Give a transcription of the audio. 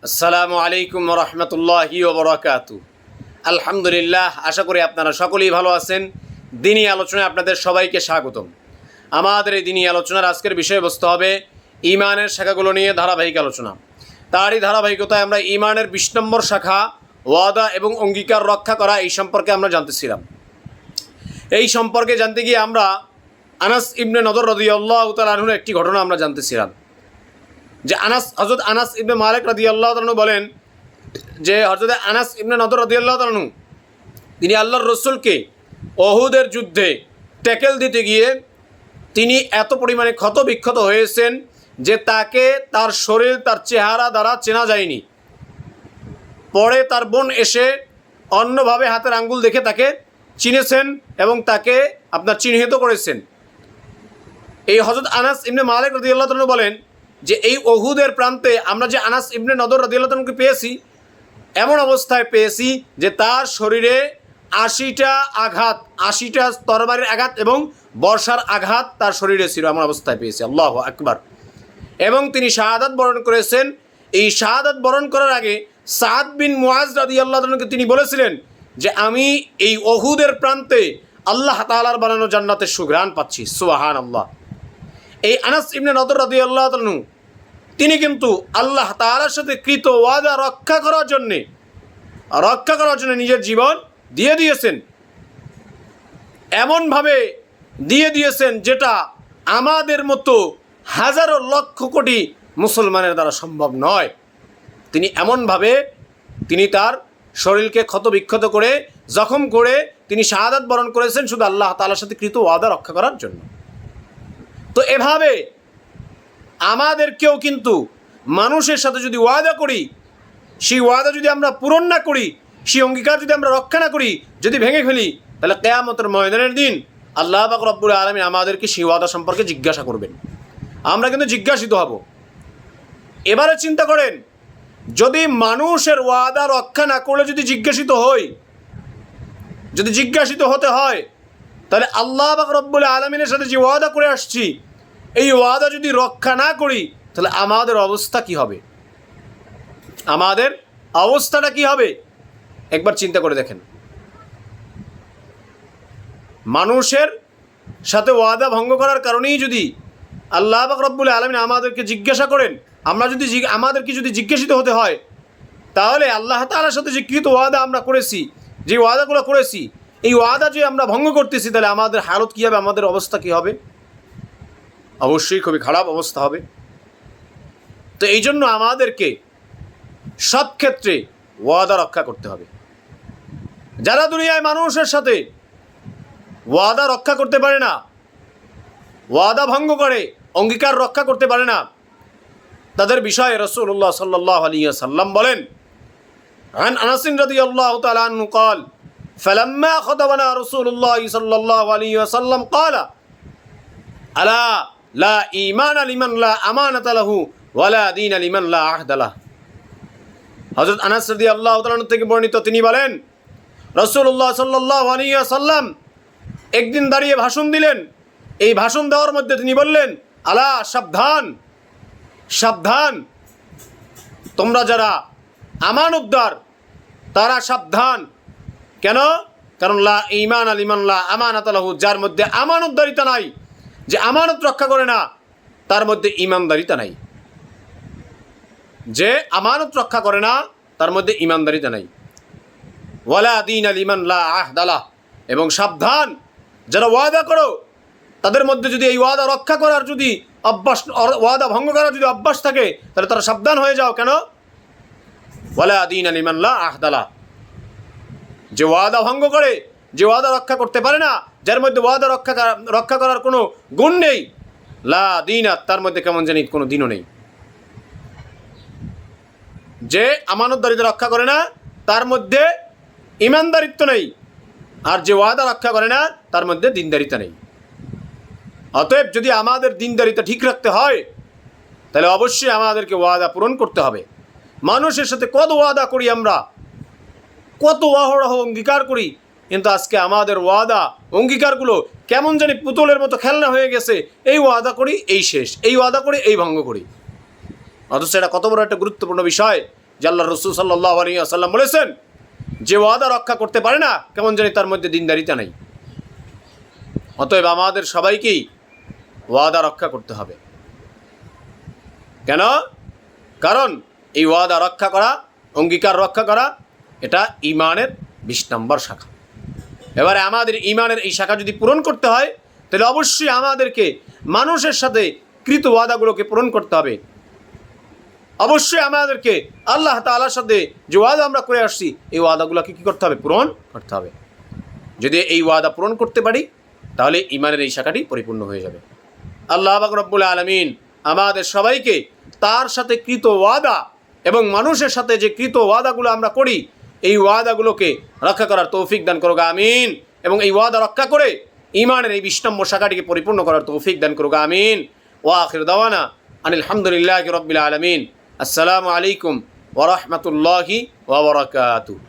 আসসালামু আলাইকুম রহমতুল্লাহি ওবরাকাতু। আলহামদুলিল্লাহ, আশা করি আপনারা সকলেই ভালো আছেন। দিনী আলোচনায় আপনাদের সবাইকে স্বাগতম। আমাদের এই দিনী আলোচনার আজকের বিষয়বস্তু হবে ঈমানের শাখাগুলো নিয়ে ধারাবাহিক আলোচনা। তারই ধারাবাহিকতায় আমরা ঈমানের 20 নম্বর শাখা ওয়াদা এবং অঙ্গীকার রক্ষা করা এই সম্পর্কে আমরা জানতেছিলাম। এই সম্পর্কে জানতে গিয়ে আমরা আনাস ইবনে নদর রাদিয়াল্লাহু তাআলা আনহুর একটি ঘটনা আমরা জানতেছিলাম যে হযরত আনাস ইবনে মালিক রাদিয়াল্লাহু তাআলা বলেন যে হযরত আনাস ইবনে নদর রাদিয়াল্লাহু তাআলা তিনি আল্লাহর রসুলকে ওহুদের যুদ্ধে ট্যাকেল দিতে গিয়ে তিনি এত পরিমাণে ক্ষত বিক্ষত হয়েছেন যে তাকে তার শরীর তার চেহারা দ্বারা চেনা যায়নি। পরে তার বোন এসে অন্যভাবে হাতের আঙ্গুল দেখে তাকে চিনেছেন এবং তাকে চিহ্নিত করেছেন। এই হযরত আনাস ইবনে মালিক রাদিয়াল্লাহু তাআলা বলেন যে এই ওহুদের প্রান্তে আমরা যে আনাস ইবনে নদর রাদিয়াল্লাহু তাআলাকে পেয়েছি, এমন অবস্থায় পেয়েছি যে তার শরীরে 80টা আঘাত, 80টা তরবারির আঘাত এবং বর্ষার আঘাত তার শরীরে ছিল, এমন অবস্থায় পেয়েছি। আল্লাহু আকবার। এবং তিনি শাহাদাত বরণ করেছেন। এই শাহাদাত বরণ করার আগে সাদ বিন মুআজ রাদিয়াল্লাহু তাআলাকে তিনি বলেছিলেন যে আমি এই ওহুদের প্রান্তে আল্লাহ তাআলার বানানো জান্নাতের সুঘ্রাণ পাচ্ছি। সুবহানাল্লাহ। এই আনাস ইবনে নদর রাদিয়াল্লাহু তাআলা তিনি কিন্তু আল্লাহ তাআলার সাথে কৃত ওয়াদা রক্ষা করার জন্য নিজের জীবন দিয়ে দিয়েছেন। এমনভাবে দিয়ে দিয়েছেন যেটা আমাদের মতো হাজারো লক্ষ কোটি মুসলমানের দ্বারা সম্ভব নয়। তিনি এমনভাবে তিনি তার শরীরকে ক্ষত বিক্ষত করে জখম করে তিনি শাহাদাত বরণ করেছেন শুধু আল্লাহ তাআলার সাথে কৃত ওয়াদা রক্ষা করার জন্য। তো এভাবে আমাদেরকেও কিন্তু মানুষের সাথে যদি ওয়াদা করি, সেই ওয়াদা যদি আমরা পূরণ না করি, সেই অঙ্গীকার যদি আমরা রক্ষা না করি, যদি ভেঙে ফেলি, তাহলে কিয়ামতের ময়দানের দিন আল্লাহ পাক রব্বুল আলামিন আমাদেরকে সেই ওয়াদা সম্পর্কে জিজ্ঞাসা করবেন। আমরা কিন্তু জিজ্ঞাসিত হব। এবারে চিন্তা করেন, যদি মানুষের ওয়াদা রক্ষা না করলে যদি জিজ্ঞাসিত হতে হয়, তাহলে আল্লাহ পাক রব্বুল আলামিনের সাথে যে ওয়াদা করে আসছি, এই ওয়াদা যদি রক্ষা না করি, তাহলে আমাদের অবস্থা কি হবে? আমাদের অবস্থাটা কি হবে? একবার চিন্তা করে দেখেন। মানুষের সাথে ওয়াদা ভঙ্গ করার কারণেই যদি আল্লাহ পাক রব্বুল আলামিন আমাদেরকে জিজ্ঞাসা করেন, আমাদেরকে যদি জিজ্ঞাসিত হতে হয়, তাহলে আল্লাহ তাআলার সাথে যে কৃত ওয়াদা আমরা করেছি, যে ওয়াদাগুলো করেছি, এই ওয়াদা যে আমরা ভঙ্গ করতেছি, তাহলে আমাদের হালত কী হবে? আমাদের অবস্থা কী হবে? অবশ্যই খুবই খারাপ অবস্থা হবে। তো এই জন্য আমাদেরকে সব ক্ষেত্রে ওয়াদা রক্ষা করতে হবে। যারা দুনিয়ায় মানুষের সাথে ওয়াদা রক্ষা করতে পারে না, ওয়াদা ভঙ্গ করে, অঙ্গীকার রক্ষা করতে পারে না, তাদের বিষয়ে রাসূলুল্লাহ সাল্লাল্লাহু আলাইহি ওয়াসাল্লাম বলেন, আন আনাস রাদিয়াল্লাহু তাআলা আনহু قال فلما خطبنا رسول الله صلى الله عليه وسلم قال ألا لا إيمان لمن لا أمانة له ولا دين لمن لا عهد له। হযরত আনাস রাদিয়াল্লাহু তাআলা থেকে বর্ণিত, তিনি বলেন রাসূলুল্লাহ সাল্লাল্লাহু আলাইহি ওয়াসাল্লাম একদিন দাঁড়িয়ে ভাষণ দিলেন। এই ভাষণ দেওয়ার মধ্যে তিনি বললেন, আলা, সাবধান সাবধান, তোমরা যারা আমানতদার তারা সাবধান। কেন? কারণ লা ঈমান লিমান লা আমানাত লাহু, যার মধ্যে আমানতদারিতা নাই, যে আমানত রক্ষা করে না, তার মধ্যে ঈমানদারিতা নাই। যে আমানত রক্ষা করে না, তার মধ্যে ঈমানদারিতা নাই। ওয়ালা দীন লিমান লা আহদ লাহ, এবং সাবধান যারা ওয়াদা করো, তাদের মধ্যে যদি এই ওয়াদা রক্ষা করার যদি অভ্যাস, ওয়াদা ভঙ্গ করার যদি অভ্যাস থাকে, তাহলে তারা সাবধান হয়ে যাও। কেন? ওয়ালা দীন লিমান লা আহদ লাহ, যে ওয়াদা ভঙ্গ করে, যে ওয়াদা রক্ষা করতে পারে না, যার মধ্যে ওয়াদা রক্ষা করার কোনো গুণ নেই, লা দীনা, তার মধ্যে কেমন জানি কোনো দিনও নেই। যে আমানতদারিতা রক্ষা করে না, তার মধ্যে ঈমানদারিত্ব নেই, আর যে ওয়াদা রক্ষা করে না, তার মধ্যে দিনদারিতা নেই। অতএব যদি আমাদের দিনদারিতা ঠিক রাখতে হয়, তাহলে অবশ্যই আমাদেরকে ওয়াদা পূরণ করতে হবে। মানুষের সাথে কত ওয়াদা করি আমরা, কত অহরহ অঙ্গীকার করি, কিন্তু আজকে আমাদের ওয়াদা অঙ্গীকারগুলো কেমন জানি পুতুলের মতো খেলনা হয়ে গেছে। এই ওয়াদা করি, এই শেষ, এই ওয়াদা করি, এই ভঙ্গ করি। অথচ এটা কত বড় একটা গুরুত্বপূর্ণ বিষয়। যে আল্লাহ রসুল সাল্লাল্লাহু আলাইহি ওয়াসাল্লাম বলেছেন, যে ওয়াদা রক্ষা করতে পারে না কেমন জানি তার মধ্যে দিনদারিতা নাই। অতএব আমাদের সবাইকেই ওয়াদা রক্ষা করতে হবে। কেন? কারণ এই ওয়াদা রক্ষা করা, অঙ্গীকার রক্ষা করা, এটা ঈমানের 20 নম্বর শাখা। এবারে আমাদের ঈমানের এই শাখা যদি পূরণ করতে হয়, তাহলে অবশ্যই আমাদেরকে মানুষের সাথে কৃত ওয়াদাগুলোকে পূরণ করতে হবে। অবশ্যই আমাদেরকে আল্লাহ তাআলার সাথে যে ওয়াদা আমরা করে আসছি, এই ওয়াদাগুলোকে কী করতে হবে? পূরণ করতে হবে। যদি এই ওয়াদা পূরণ করতে পারি, তাহলে ঈমানের এই শাখাটি পরিপূর্ণ হয়ে যাবে। আল্লাহ পাক রব্বুল আলামিন আমাদের সবাইকে তার সাথে কৃত ওয়াদা এবং মানুষের সাথে যে কৃত ওয়াদাগুলো আমরা করি, এই ওয়াদাগুলোকে রক্ষা করার তৌফিক দান করুক, আমিন। এবং এই ওয়াদা রক্ষা করে ঈমানের এই 20 নম্বর শাখাটিকে পরিপূর্ণ করার তৌফিক দান করুক, আমিন। ওয়া আখির দাওয়ানা আনিল হামদুলিল্লাহি রাব্বিল আলামিন। আসসালামু আলাইকুম ওয়া রাহমাতুল্লাহি ওয়া বারাকাতুহু।